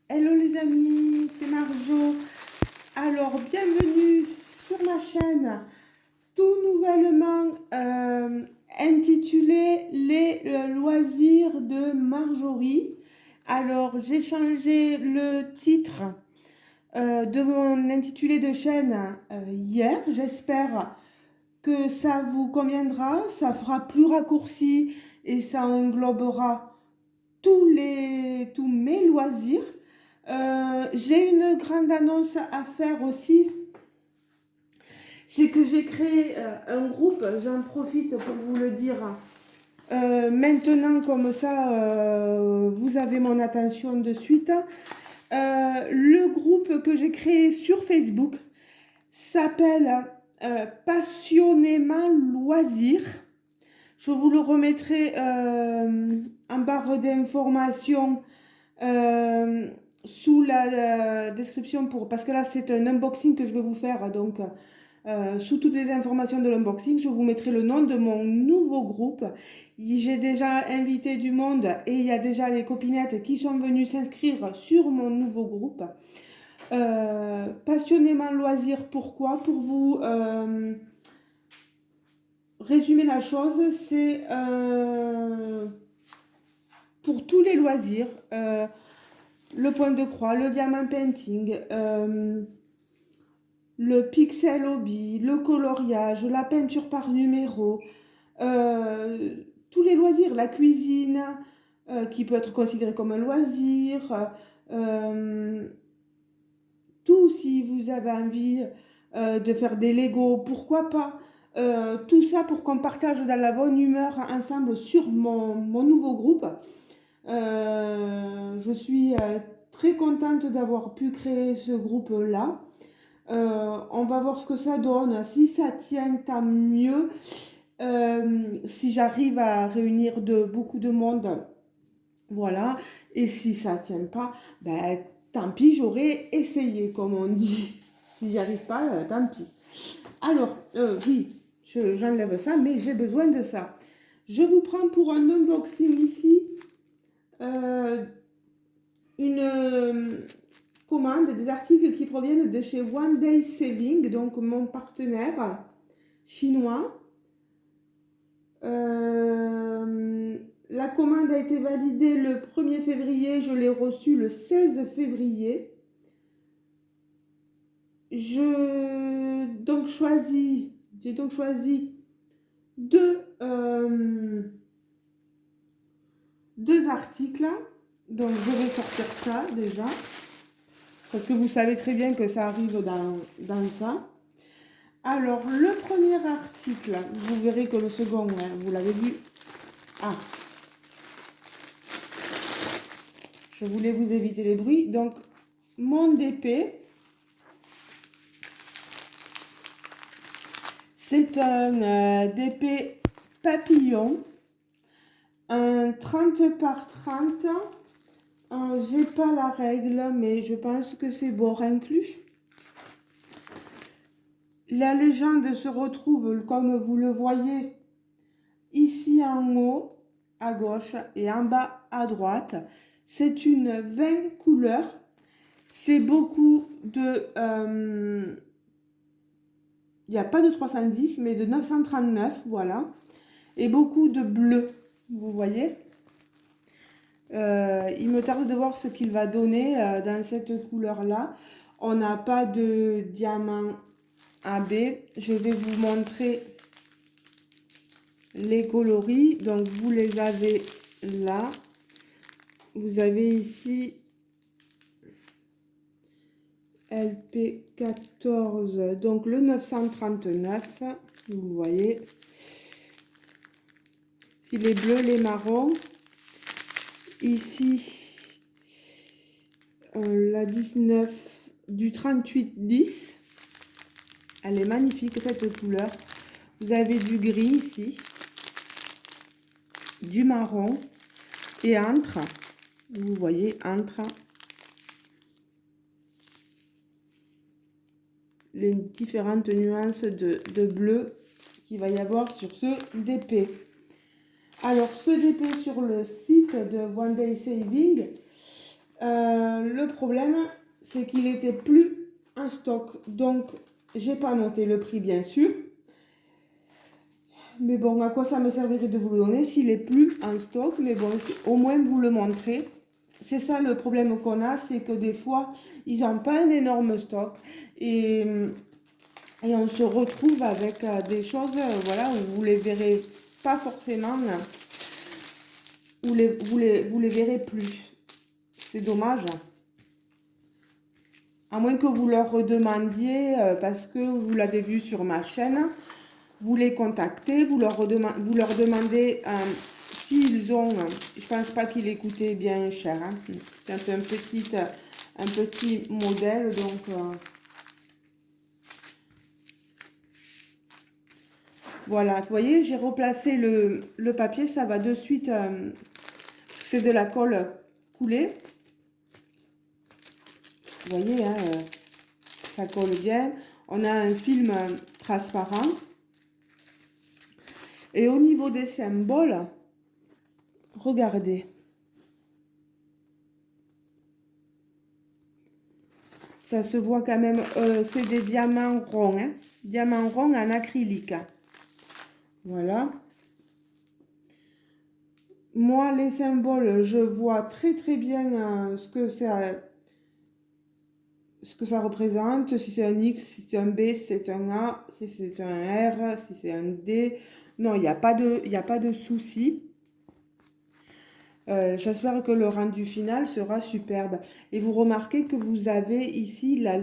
Hello les amis, c'est Marjo. Alors, bienvenue sur ma chaîne, tout nouvellement intitulée Les loisirs de Marjorie. Alors, j'ai changé le titre de mon intitulé de chaîne hier. J'espère que ça vous conviendra, ça fera plus raccourci et ça englobera tous mes loisirs. J'ai une grande annonce à faire aussi. C'est que j'ai créé un groupe, j'en profite pour vous le dire. Maintenant, comme ça, vous avez mon attention de suite. Le groupe que j'ai créé sur Facebook s'appelle Passionnément Loisirs. Je vous le remettrai en barre d'informations sous la description parce que là c'est un unboxing que je vais vous faire, donc sous toutes les informations de l'unboxing je vous mettrai le nom de mon nouveau groupe. J'ai déjà invité du monde et il y a déjà les copinettes qui sont venues s'inscrire sur mon nouveau groupe. Passionnément loisir, pourquoi? Pour vous résumer la chose, c'est pour tous les loisirs. Le point de croix, le diamant painting, le pixel hobby, le coloriage, la peinture par numéro, tous les loisirs, la cuisine, qui peut être considérée comme un loisir, tout. Si vous avez envie de faire des Lego, pourquoi pas, tout ça pour qu'on partage dans la bonne humeur ensemble sur mon nouveau groupe. Je suis très contente d'avoir pu créer ce groupe-là. On va voir ce que ça donne. Si ça tient, tant mieux. Si j'arrive à réunir beaucoup de monde, voilà. Et si ça tient pas, ben, tant pis, j'aurais essayé, comme on dit. Si j'y arrive pas, tant pis. Alors, oui, j'enlève ça, mais j'ai besoin de ça. Je vous prends pour un unboxing ici. Une commande, des articles qui proviennent de chez One Day Saving, donc mon partenaire chinois. La commande a été validée le 1er février, je l'ai reçue le 16 février. J'ai donc choisi deux articles. Donc je vais sortir ça déjà, parce que vous savez très bien que ça arrive dans ça. Alors, le premier article, vous verrez que le second, hein, vous l'avez vu. Ah, je voulais vous éviter les bruits. Donc, mon DP, c'est un DP papillon, un 30 par 30. J'ai pas la règle, mais je pense que c'est bord inclus. La légende se retrouve, comme vous le voyez, ici en haut à gauche et en bas à droite. C'est une 20 couleurs. C'est beaucoup de... il n'y a pas de 310, mais de 939, voilà. Et beaucoup de bleu, vous voyez. Il me tarde de voir ce qu'il va donner dans cette couleur-là. On n'a pas de diamant AB. Je vais vous montrer les coloris. Donc, vous les avez là. Vous avez ici LP14, donc le 939. Vous voyez. Ici, les bleus, les marrons. Ici, la 19 du 3810. Elle est magnifique, cette couleur. Vous avez du gris ici, du marron et entre, vous voyez, entre les différentes nuances de bleu qu'il va y avoir sur ce DP. Alors, ce DP sur le site de One Day Saving, le le problème, c'est qu'il était plus en stock. Donc, j'ai pas noté le prix, bien sûr. Mais bon, à quoi ça me servirait de vous le donner s'il est plus en stock? Mais bon, au moins vous le montrer. C'est ça le problème qu'on a, c'est que des fois, ils n'ont pas un énorme stock. Et on se retrouve avec des choses, voilà, où vous les verrez pas forcément, où vous les verrez plus. C'est dommage. À moins que vous leur redemandiez, parce que vous l'avez vu sur ma chaîne, vous les contactez, vous leur demandez s'ils ont, je pense pas qu'il ait coûté bien cher, hein. C'est un petit modèle, donc voilà, vous voyez, j'ai replacé le papier, ça va de suite, c'est de la colle coulée. Vous voyez, hein, ça colle bien. On a un film transparent. Et au niveau des symboles, regardez. Ça se voit quand même, c'est des diamants ronds, hein, diamants ronds en acrylique. Voilà. Moi, les symboles, je vois très très bien ce que ça représente. Si c'est un X, si c'est un B, si c'est un A, si c'est un R, si c'est un D. Non, il n'y a pas de souci. J'espère que le rendu final sera superbe. Et vous remarquez que vous avez ici la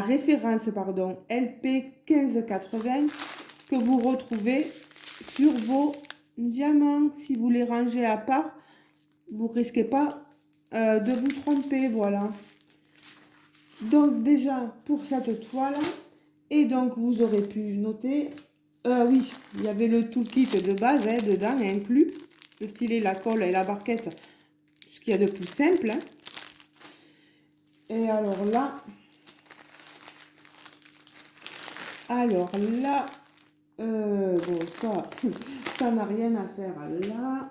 référence, pardon, LP 1580 que vous retrouvez sur vos diamants. Si vous les rangez à part, vous risquez pas de vous tromper, voilà. Donc déjà pour cette toile, et donc vous aurez pu noter, oui, il y avait le toolkit de base, hein, dedans inclus, le stylet, la colle et la barquette, ce qu'il y a de plus simple, hein. Et alors là, bon, ça n'a rien à faire là.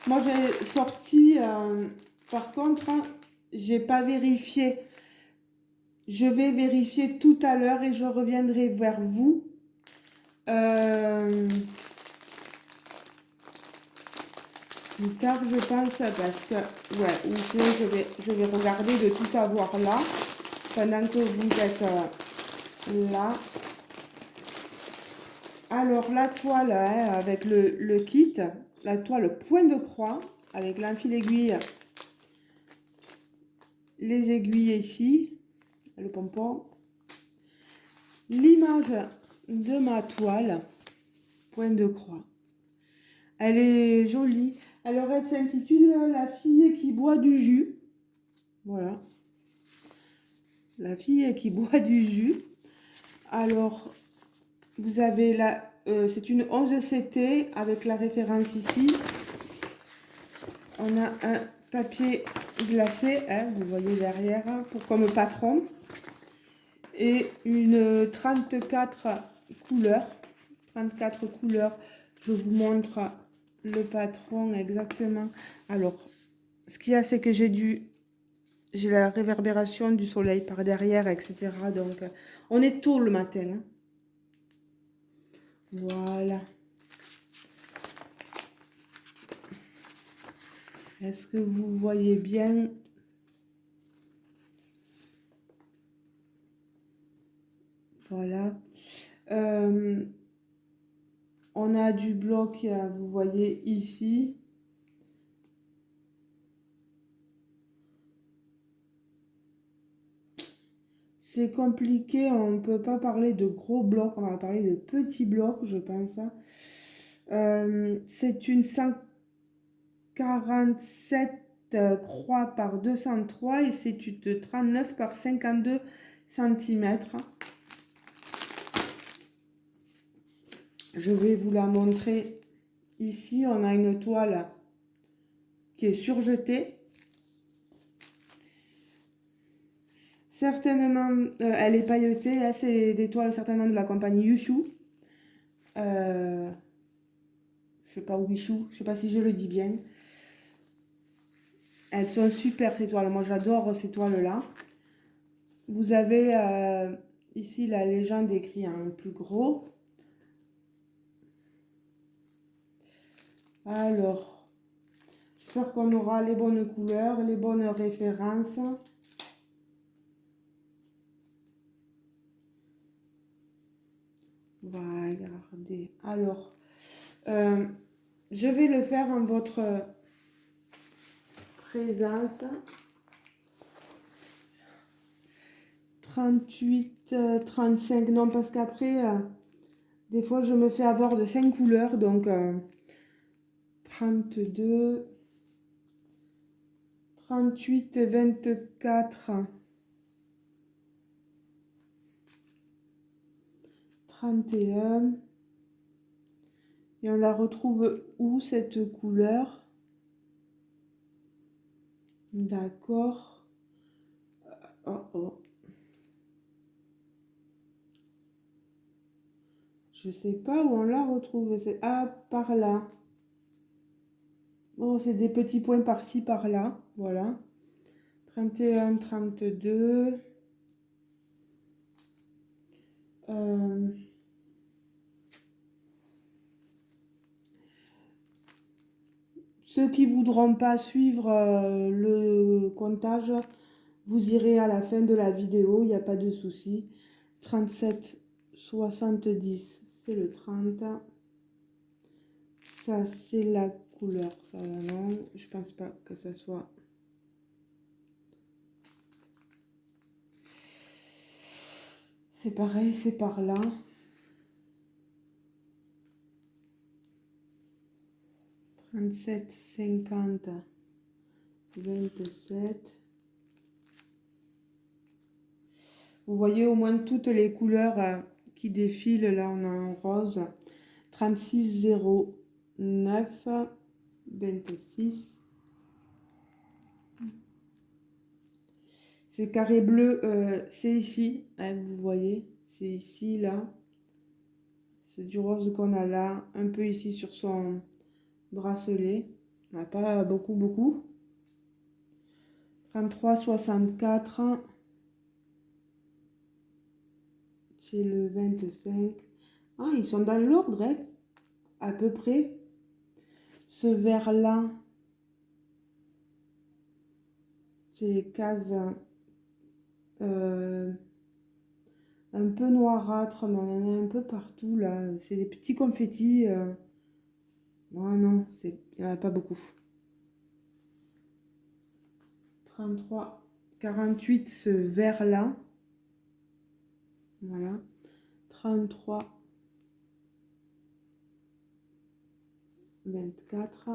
Moi, j'ai sorti, par contre, hein, j'ai pas vérifié. Je vais vérifier tout à l'heure et je reviendrai vers vous. Plus tard, je pense, parce que, ouais, ou sinon je vais regarder de tout avoir là, pendant que vous êtes là. Alors, la toile, hein, avec le kit, la toile point de croix, avec l'enfil aiguille, les aiguilles ici, le pompon, l'image de ma toile, point de croix. Elle est jolie. Alors, elle s'intitule La fille qui boit du jus. Voilà. La fille qui boit du jus. Alors, vous avez là, c'est une 11CT avec la référence ici. On a un papier glacé, hein, vous voyez derrière, pour comme patron. Et une 34 couleurs. 34 couleurs. Je vous montre le patron exactement. Alors, ce qu'il y a, c'est que j'ai la réverbération du soleil par derrière, etc. Donc, on est tôt le matin, hein. Voilà. Est-ce que vous voyez bien? Voilà. On a du bloc, vous voyez ici. C'est compliqué, on ne peut pas parler de gros blocs, on va parler de petits blocs, je pense. C'est une 147 croix par 203 et c'est une 39 par 52 cm. Je vais vous la montrer. Ici, on a une toile qui est surjetée. Certainement, elle est pailletée. Là, c'est des toiles certainement de la compagnie Yushu. Je sais pas, Wishu, je sais pas si je le dis bien. Elles sont super ces toiles. Moi, j'adore ces toiles-là. Vous avez ici la légende écrite en plus gros. Alors, j'espère qu'on aura les bonnes couleurs, les bonnes références. On va regarder. Alors, je vais le faire en votre présence. 38, 35, non, parce qu'après, des fois, je me fais avoir de 5 couleurs, donc 32, 38, 24, 31. Et on la retrouve où, cette couleur? D'accord. Oh, oh. Je sais pas où on la retrouve. Ah, par là. Bon, c'est des petits points par-ci, par-là. Voilà. 31, 32. Ceux qui voudront pas suivre le comptage, vous irez à la fin de la vidéo, il n'y a pas de souci. 37, 70, c'est le 30. Ça, c'est la couleur. Ça, non, je pense pas que ça soit... C'est pareil, c'est par là. 37, 50, 27. Vous voyez au moins toutes les couleurs qui défilent. Là, on a un rose. 36, 0, 9, 26. C'est carré bleu, c'est ici, hein, vous voyez, c'est ici, là. C'est du rose qu'on a là, un peu ici sur son bracelet. On n'a pas beaucoup, beaucoup. 33, 64. C'est le 25. Ah, ils sont dans l'ordre, hein, à peu près. Ce vert-là, c'est les cases un peu noirâtres, mais on en a un peu partout, là. C'est des petits confettis. Oh non, il n'y en a pas beaucoup. 33, 48, ce vert-là. Voilà. 33, 24.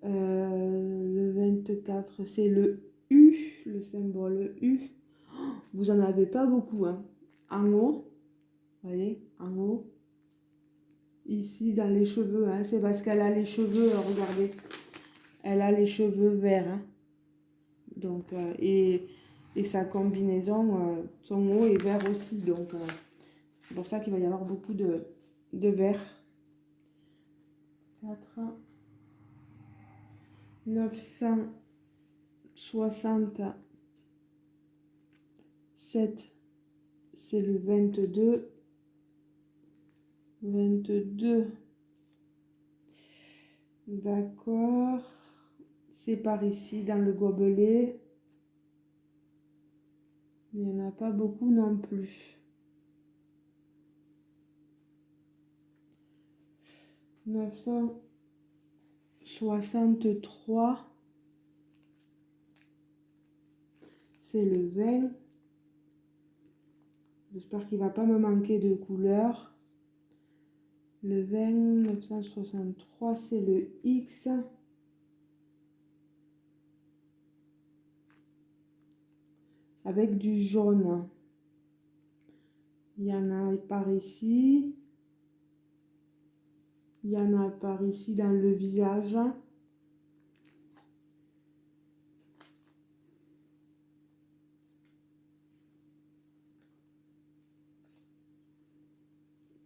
Le 24, c'est le U, le symbole U. Vous en avez pas beaucoup, hein. En haut, vous voyez, en haut. Ici, dans les cheveux, hein, c'est parce qu'elle a les cheveux, regardez, elle a les cheveux verts, hein. Donc, et sa combinaison, son haut est vert aussi, donc c'est pour ça qu'il va y avoir beaucoup de vert. 4, 967, c'est le 22. 22, d'accord. C'est par ici, dans le gobelet. Il n'y en a pas beaucoup non plus. 963, c'est le 20. J'espère qu'il ne va pas me manquer de couleurs. Le 20, 963, c'est le X. Avec du jaune. Il y en a par ici. Il y en a par ici dans le visage.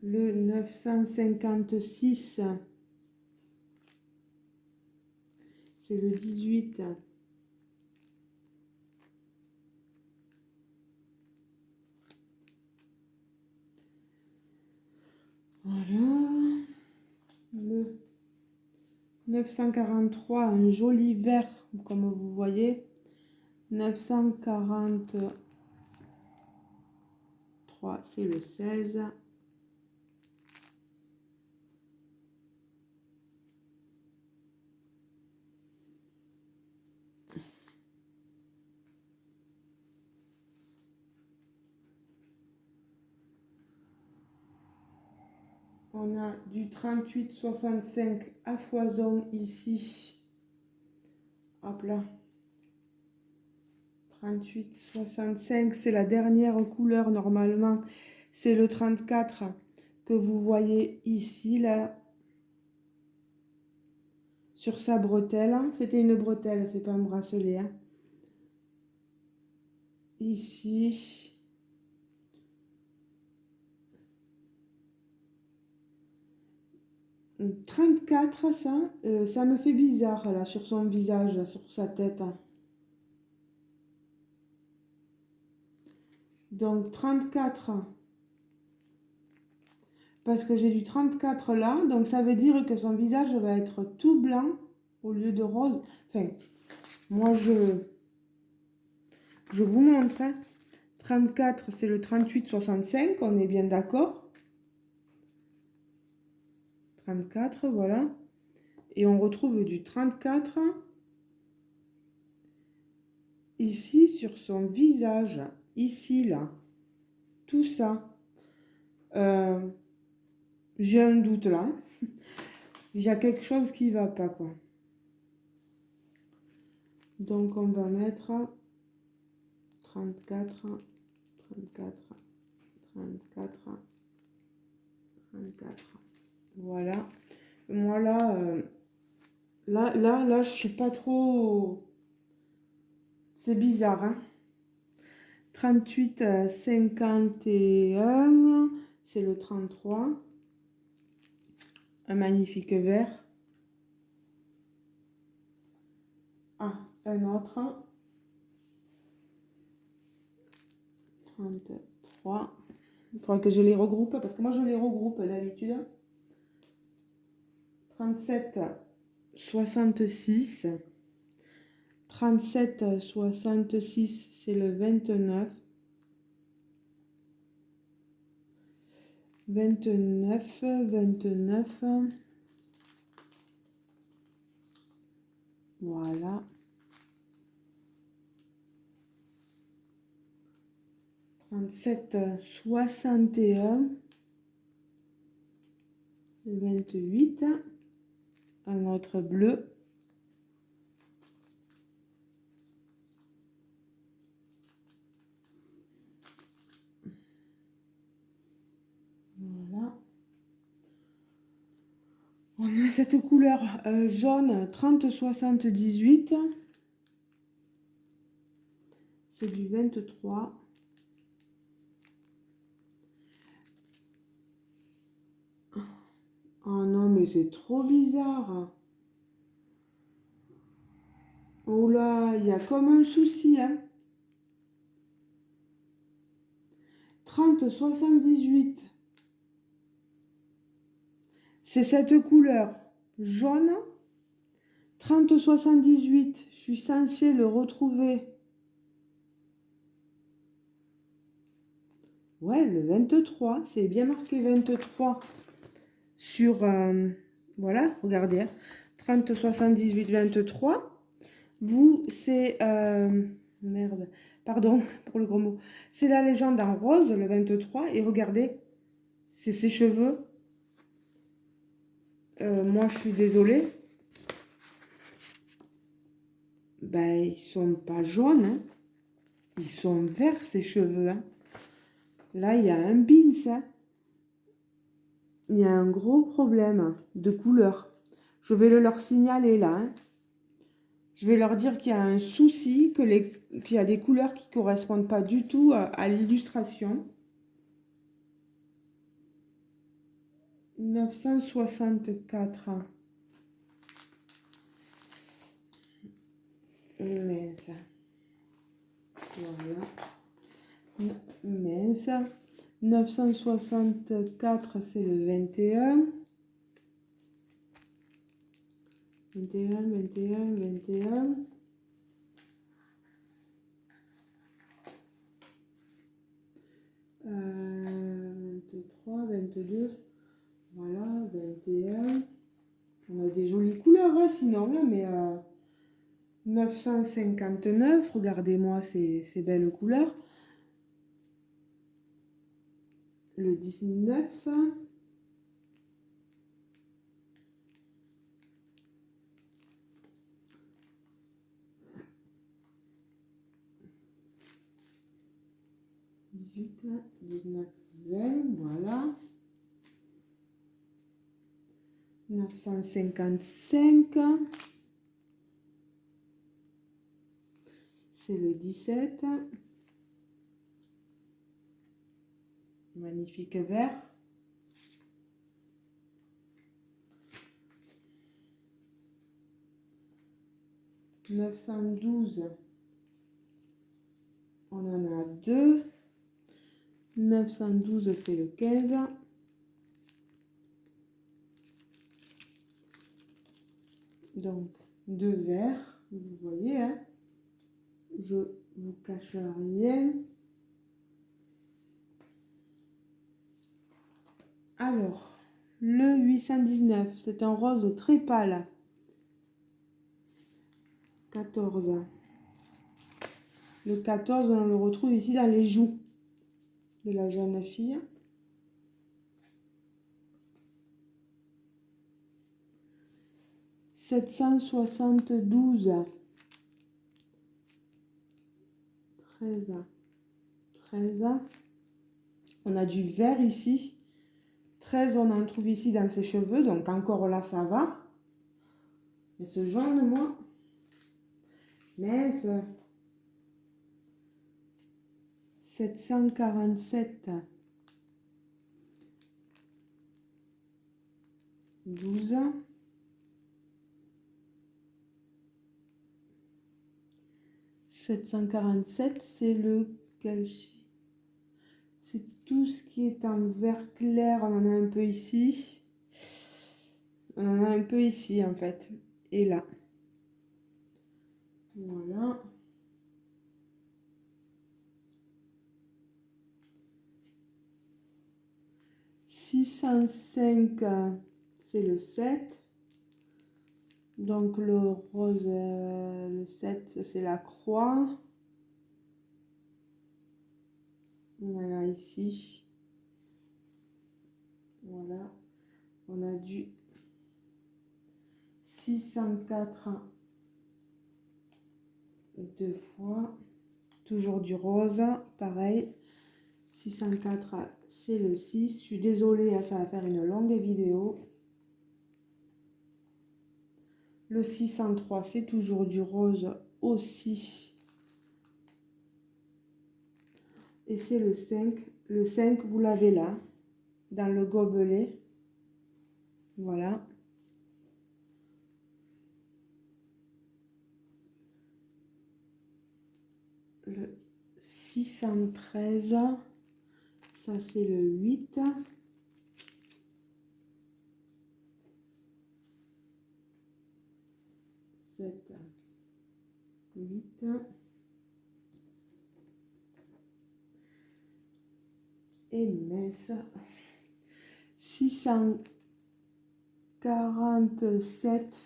Le 956, c'est le 18. Voilà. Le 943, un joli vert, comme vous voyez. 943, c'est le 16. On a du 38,65 à foison ici. Hop là. 38,65, c'est la dernière couleur normalement. C'est le 34 que vous voyez ici, là. Sur sa bretelle. C'était une bretelle, c'est pas un bracelet. Hein. Ici. 34, ça me fait bizarre là sur son visage, là, sur sa tête. Donc 34, parce que j'ai du 34 là, donc ça veut dire que son visage va être tout blanc au lieu de rose. Enfin, moi je vous montre. Hein. 34, c'est le 38,65, on est bien d'accord. 34, voilà. Et on retrouve du 34 ici sur son visage, ici là, tout ça. J'ai un doute là. Il y a quelque chose qui va pas quoi. Donc on va mettre 34, 34, 34, 34. Voilà. Moi là, je suis pas trop. C'est bizarre, hein. 38, 51, c'est le 33. Un magnifique vert. Ah, un autre. 33. Il faudra que je les regroupe parce que moi je les regroupe d'habitude. 37, 66. 37, 66, c'est le 29. 29, 29. Voilà. 37, 61. 28. Un autre bleu. Voilà. On a cette couleur jaune 3078. C'est du 23. Oh non, mais c'est trop bizarre. Oh là, il y a comme un souci. Hein. 3078. C'est cette couleur jaune. 3078. Je suis censée le retrouver. Ouais, le 23. C'est bien marqué 23 sur... voilà, regardez. Hein. 30, 78, 23. Vous, c'est... merde, pardon pour le gros mot. C'est la légende en rose, le 23. Et regardez, c'est ses cheveux. Moi, je suis désolée. Ben, ils sont pas jaunes. Hein. Ils sont verts, ses cheveux. Hein. Là, il y a un bins. Hein. Il y a un gros problème de couleur. Je vais le leur signaler là. Hein. Je vais leur dire qu'il y a un souci, qu'il y a des couleurs qui ne correspondent pas du tout à l'illustration. 964. mince. Voilà. Mince. 964, c'est le 21. 21, 21, 21. 23, 22. Voilà, 21. On a des jolies couleurs, hein, sinon, là, mais 959, regardez-moi ces belles couleurs. Le 19. « 18, 19, 20, voilà. 955, c'est le 17. Magnifique vert. « 912, on en a deux. 912, c'est le 15. Donc, deux verts, vous voyez, hein, je vous cache rien. Alors, le 819, c'est un rose très pâle. 14. Le 14, on le retrouve ici dans les joues de la jeune fille. 772. 13. 13. On a du vert ici. 13, on en trouve ici dans ses cheveux, donc encore là, ça va. Mais ce jaune, moi, mince. 747. 12. 747, c'est le calci. C'est tout ce qui est en vert clair. On en a un peu ici. On en a un peu ici, en fait. Et là. Voilà. « 605, c'est le 7. Donc le rose, le 7, c'est la croix. On en a ici. Voilà. On a du 604 deux fois. Toujours du rose. Pareil. 604, c'est le 6. Je suis désolée, ça va faire une longue vidéo. Le 603, c'est toujours du rose aussi. Et c'est le 5. Le 5, vous l'avez là, dans le gobelet. Voilà. Le 613, ça c'est le 8. 7, 8. Et mince. 647,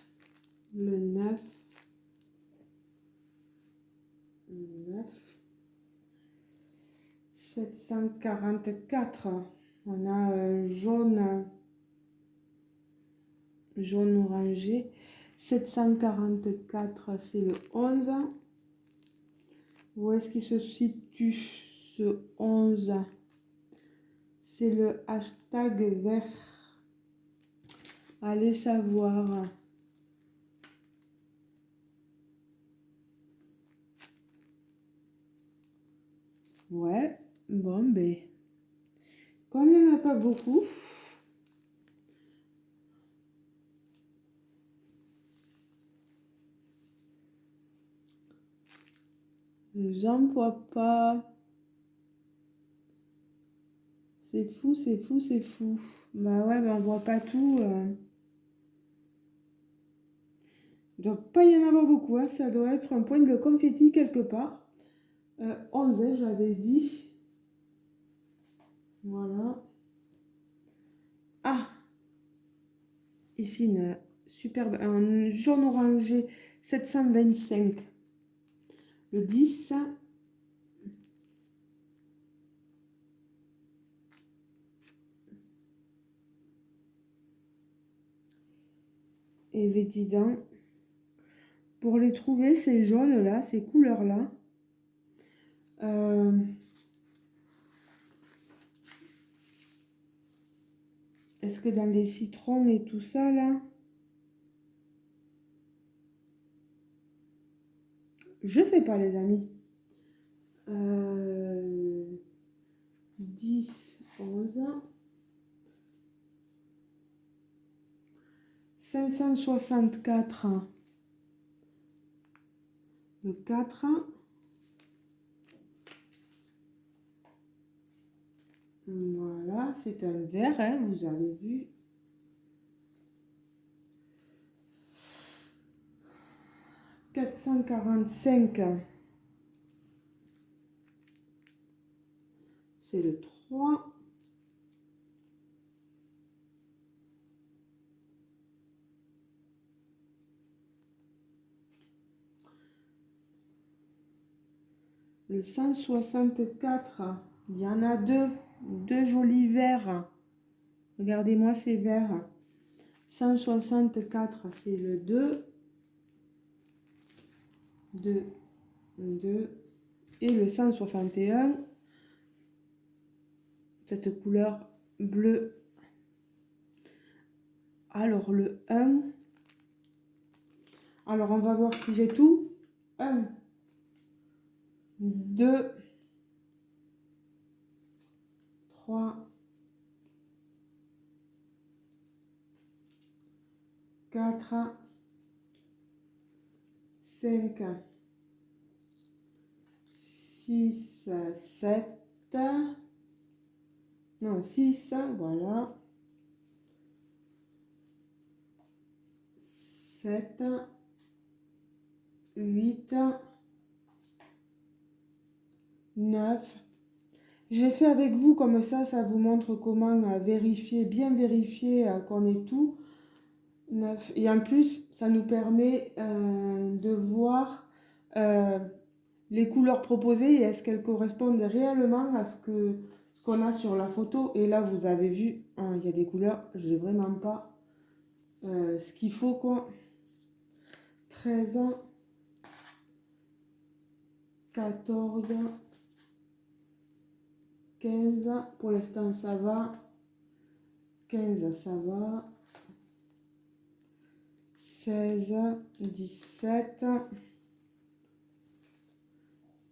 le 9. 744, on a un jaune orangé. 744, c'est le 11. Où est-ce qu'il se situe ce 11? C'est le hashtag vert. Allez savoir. Ouais, bon, ben, comme il n'y en a pas beaucoup, J'en vois pas. C'est fou, c'est fou, c'est fou. Bah ouais, mais on voit pas tout. Il doit pas y en avoir beaucoup, hein. Ça doit être un point de confetti quelque part. 11, hein, j'avais dit. Voilà. Ah, ici une superbe, un jaune orangé 725. Le 10. Et Védidan. Pour les trouver, ces jaunes-là, ces couleurs-là. Est-ce que dans les citrons et tout ça, là? Je sais pas, les amis. 10, 11. 564. Le 4. Voilà, c'est un vert, hein, vous avez vu. 445. C'est le 3. Le 164, il y en a deux jolis verts. Regardez-moi ces verts. 164, c'est le 2. 2, 2. Et le 161, cette couleur bleue. Alors le 1. Alors on va voir si j'ai tout. 1, 2, 3, 4, 5, 6, 7. Non, 6, voilà. 7, 8, 9. J'ai fait avec vous comme ça vous montre comment vérifier, bien vérifier qu'on est tout. 9. Et en plus, ça nous permet de voir les couleurs proposées et est-ce qu'elles correspondent réellement à ce qu'on a sur la photo. Et là, vous avez vu, hein, il y a des couleurs, je n'ai vraiment pas ce qu'il faut, quoi. 13, 14, 15, pour l'instant ça va. 15, ça va. 16, 17,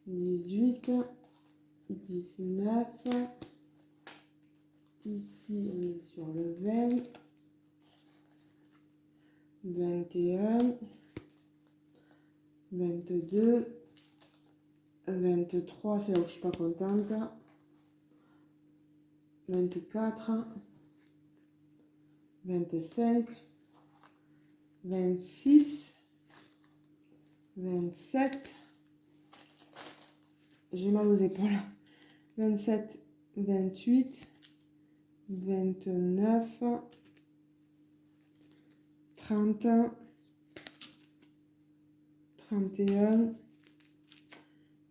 18, 19. Ici, on est sur le 20, 21, 22, 23, c'est là où je suis pas contente. 24, 25, 26, 27. J'ai mal aux épaules. 27, 28, 29, 30, 31,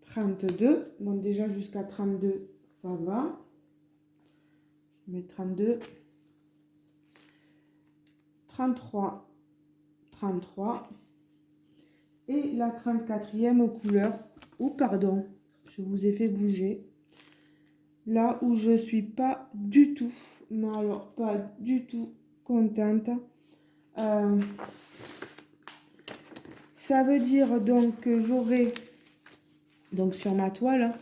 32. Bon, déjà jusqu'à 32, ça va. Je mets 32. 33, 33. Et la 34e couleur. Oh, pardon, je vous ai fait bouger. Là où je suis pas du tout, mais alors pas du tout contente. Ça veut dire donc que j'aurai, donc sur ma toile,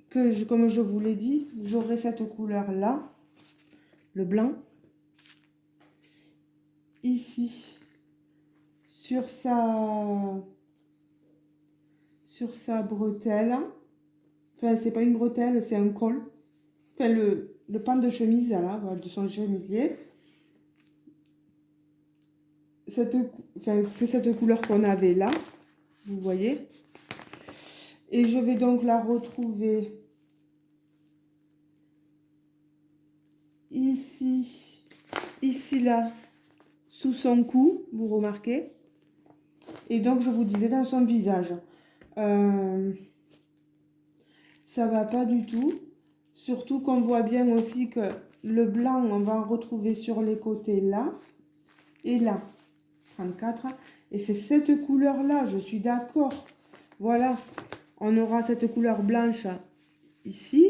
que comme je vous l'ai dit, j'aurai cette couleur là, le blanc, ici sur sa bretelle. Enfin, c'est pas une bretelle, c'est un col. Enfin, le pan de chemise, là, voilà, de son chemisier. Enfin, c'est cette couleur qu'on avait là, vous voyez. Et je vais donc la retrouver ici, là, sous son cou, vous remarquez. Et donc, je vous disais, dans son visage. Ça va pas du tout. Surtout qu'on voit bien aussi que le blanc, on va en retrouver sur les côtés là et là. 34. Et c'est cette couleur-là, je suis d'accord. Voilà, on aura cette couleur blanche ici.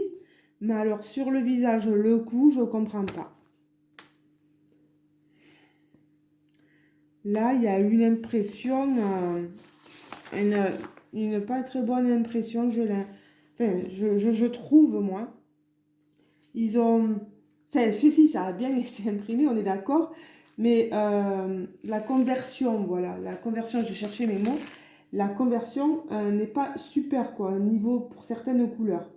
Mais alors, sur le visage, le cou, je comprends pas. Là, il y a une impression, une pas très bonne impression. Je trouve, moi. Ils ont... Ceci, ça a bien été imprimé, on est d'accord. Mais la conversion, voilà, la conversion, je cherchais mes mots. La conversion n'est pas super, quoi, niveau pour certaines couleurs.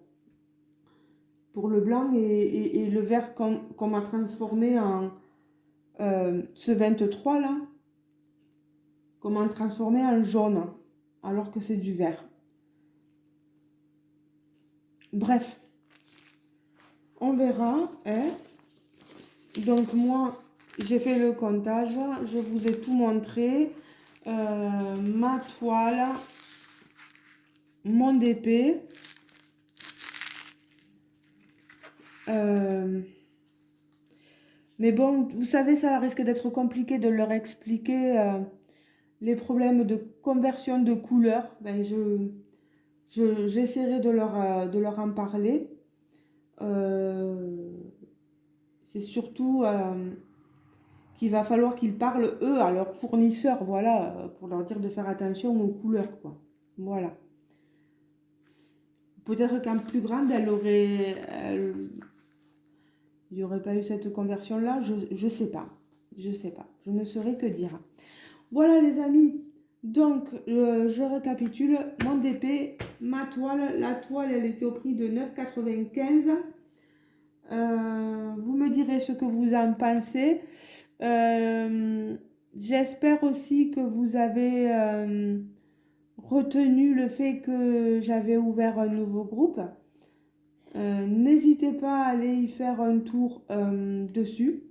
Pour le blanc et le vert qu'on m'a transformé en... ce 23 là, qu'on m'a transformé en jaune, alors que c'est du vert. Bref, on verra, hein. Donc moi, j'ai fait le comptage, je vous ai tout montré. Ma toile, mon DP. Mais bon, vous savez, ça risque d'être compliqué de leur expliquer les problèmes de conversion de couleurs. Ben, j'essaierai de leur en parler. C'est surtout qu'il va falloir qu'ils parlent, eux, à leurs fournisseurs, voilà, pour leur dire de faire attention aux couleurs, quoi. Voilà. Peut-être qu'en plus grande, il n'y aurait pas eu cette conversion-là, je sais pas. Je sais pas. Je ne saurais que dire. Voilà, les amis. Donc, je récapitule. Mon DP, ma toile. La toile, elle était au prix de 9,95 €. Vous me direz ce que vous en pensez. J'espère aussi que vous avez retenu le fait que j'avais ouvert un nouveau groupe. N'hésitez pas à aller y faire un tour dessus.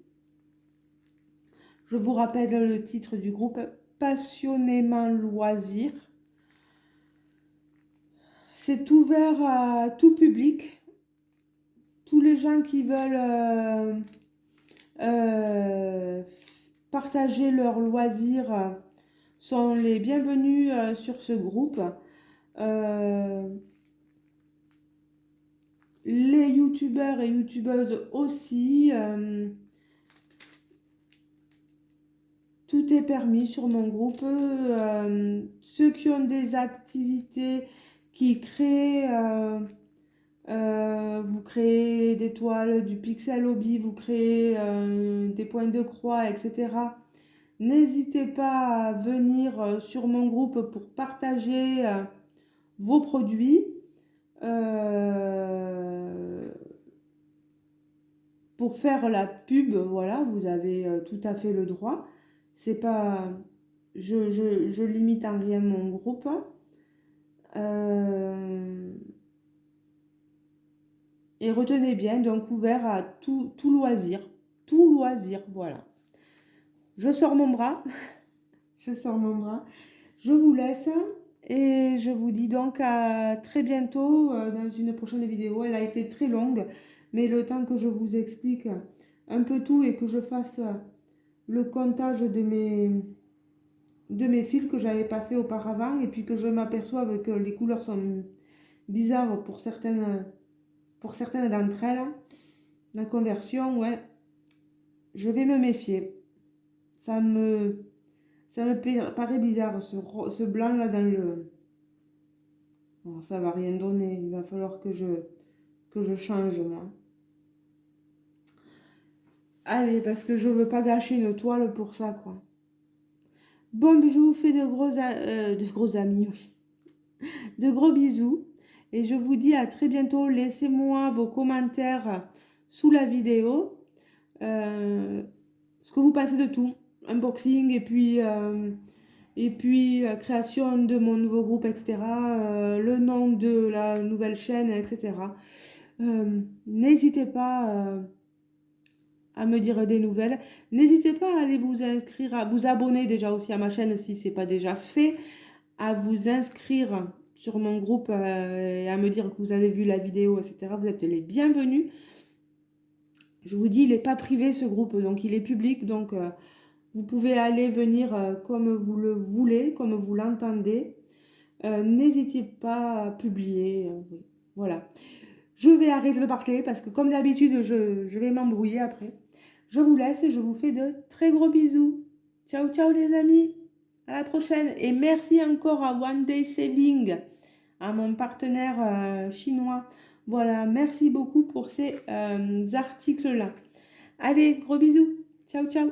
Je vous rappelle le titre du groupe, Passionnément Loisirs. C'est ouvert à tout public. Tous les gens qui veulent partager leurs loisirs sont les bienvenus sur ce groupe. Les youtubeurs et youtubeuses aussi. Tout est permis sur mon groupe. Ceux qui ont des activités qui créent, vous créez des toiles, du pixel hobby, vous créez des points de croix, etc. N'hésitez pas à venir sur mon groupe pour partager vos produits. Pour faire la pub, voilà, vous avez tout à fait le droit. C'est pas... Je limite en rien mon groupe. Et retenez bien, donc ouvert à tout loisir. Tout loisir, voilà. Je sors mon bras. Je sors mon bras. Je vous laisse. Et je vous dis donc à très bientôt dans une prochaine vidéo. Elle a été très longue, mais le temps que je vous explique un peu tout et que je fasse le comptage de mes fils que j'avais pas fait auparavant et puis que je m'aperçois que les couleurs sont bizarres pour certaines d'entre elles. La conversion, ouais, je vais me méfier. Ça me paraît bizarre ce blanc là dans le... Bon, ça va rien donner, il va falloir que je change moi. Allez, parce que je veux pas gâcher une toile pour ça, quoi. Bon, je vous fais de gros amis, oui. De gros bisous. Et je vous dis à très bientôt. Laissez-moi vos commentaires sous la vidéo. Ce que vous pensez de tout. Unboxing et puis création de mon nouveau groupe, etc. Le nom de la nouvelle chaîne, etc. N'hésitez pas à me dire des nouvelles. N'hésitez pas à aller vous inscrire, à vous abonner déjà aussi à ma chaîne si ce n'est pas déjà fait, à vous inscrire sur mon groupe et à me dire que vous avez vu la vidéo, etc. Vous êtes les bienvenus. Je vous dis, il n'est pas privé ce groupe, donc il est public, donc vous pouvez aller venir comme vous le voulez, comme vous l'entendez. N'hésitez pas à publier. Oui. Voilà. Je vais arrêter de parler parce que comme d'habitude, je vais m'embrouiller après. Je vous laisse et je vous fais de très gros bisous. Ciao, ciao les amis. À la prochaine. Et merci encore à One Day Saving, à mon partenaire chinois. Voilà, merci beaucoup pour ces articles-là. Allez, gros bisous. Ciao, ciao.